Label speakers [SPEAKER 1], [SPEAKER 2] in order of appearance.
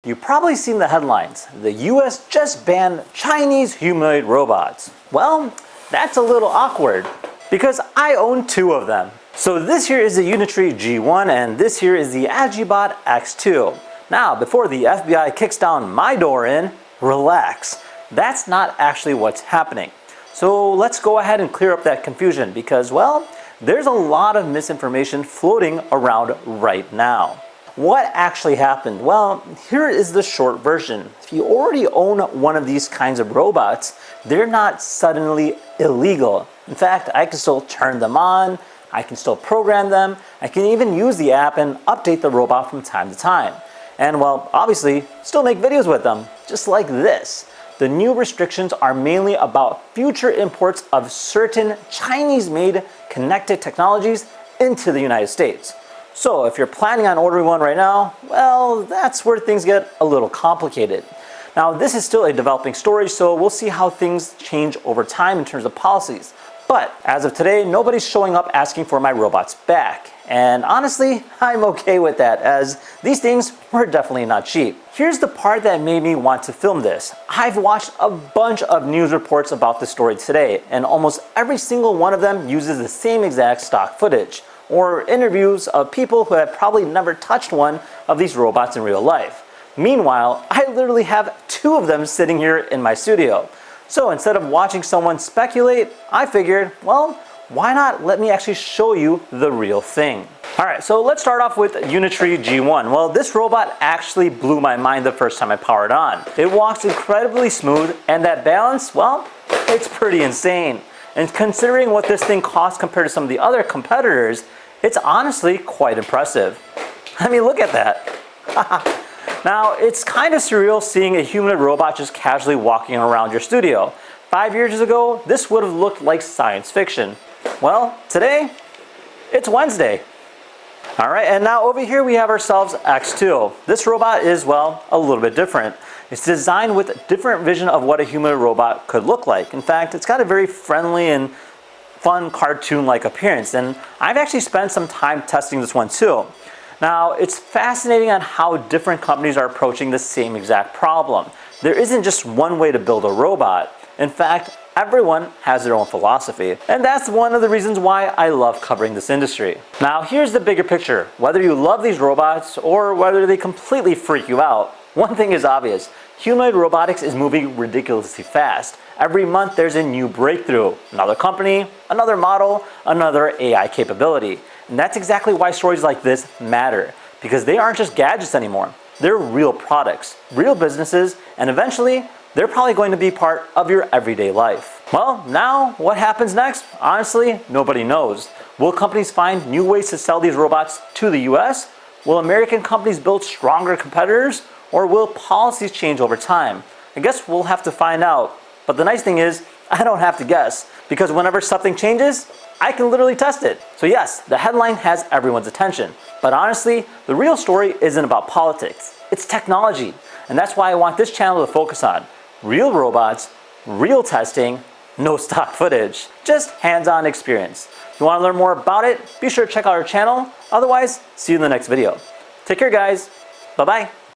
[SPEAKER 1] You've probably seen the headlines. The US just banned Chinese humanoid robots. Well, that's a little awkward because I own two of them. So this here is the Unitree G1 and this here is the Agibot X2. Now, before the FBI kicks down my door in, relax. That's not actually what's happening. So let's go ahead and clear up that confusion because, well, there's a lot of misinformation floating around right now. What actually happened? Well, here is the short version. If you already own one of these kinds of robots, they're not suddenly illegal. In fact, I can still turn them on, I can still program them, I can even use the app and update the robot from time to time. And well, obviously, still make videos with them, just like this. The new restrictions are mainly about future imports of certain Chinese-made connected technologies into the United States. So if you're planning on ordering one right now, well, that's where things get a little complicated. Now, this is still a developing story, so we'll see how things change over time in terms of policies. But as of today, nobody's showing up asking for my robots back. And honestly, I'm okay with that, as these things were definitely not cheap. Here's the part that made me want to film this. I've watched a bunch of news reports about the story today, and almost every single one of them uses the same exact stock footage, or interviews of people who have probably never touched one of these robots in real life. Meanwhile, I literally have two of them sitting here in my studio. So instead of watching someone speculate, I figured, well, why not let me actually show you the real thing? Alright, so let's start off with Unitree G1. Well, this robot actually blew my mind the first time I powered on. It walks incredibly smooth, and that balance, well, it's pretty insane. And considering what this thing costs compared to some of the other competitors, it's honestly quite impressive. I mean, look at that. Now, it's kind of surreal seeing a humanoid robot just casually walking around your studio. 5 years ago, this would have looked like science fiction. Well, today, it's Wednesday. Alright, and now over here we have ourselves X2. This robot is, well, a little bit different. It's designed with a different vision of what a humanoid robot could look like. In fact, it's got a very friendly and fun cartoon-like appearance, and I've actually spent some time testing this one too. Now, it's fascinating on how different companies are approaching the same exact problem. There isn't just one way to build a robot. In fact, everyone has their own philosophy. And that's one of the reasons why I love covering this industry. Now, here's the bigger picture. Whether you love these robots or whether they completely freak you out, one thing is obvious. Humanoid robotics is moving ridiculously fast. Every month there's a new breakthrough. Another company, another model, another AI capability. And that's exactly why stories like this matter, because they aren't just gadgets anymore. They're real products, real businesses, and eventually they're probably going to be part of your everyday life. Well, now what happens next? Honestly, nobody knows. Will companies find new ways to sell these robots to the US? Will American companies build stronger competitors? Or will policies change over time? I guess we'll have to find out. But the nice thing is, I don't have to guess, because whenever something changes, I can literally test it. So yes, the headline has everyone's attention. But honestly, the real story isn't about politics. It's technology. And that's why I want this channel to focus on real robots, real testing, no stock footage, just hands-on experience. If you want to learn more about it, be sure to check out our channel. Otherwise, see you in the next video. Take care, guys. Bye-bye.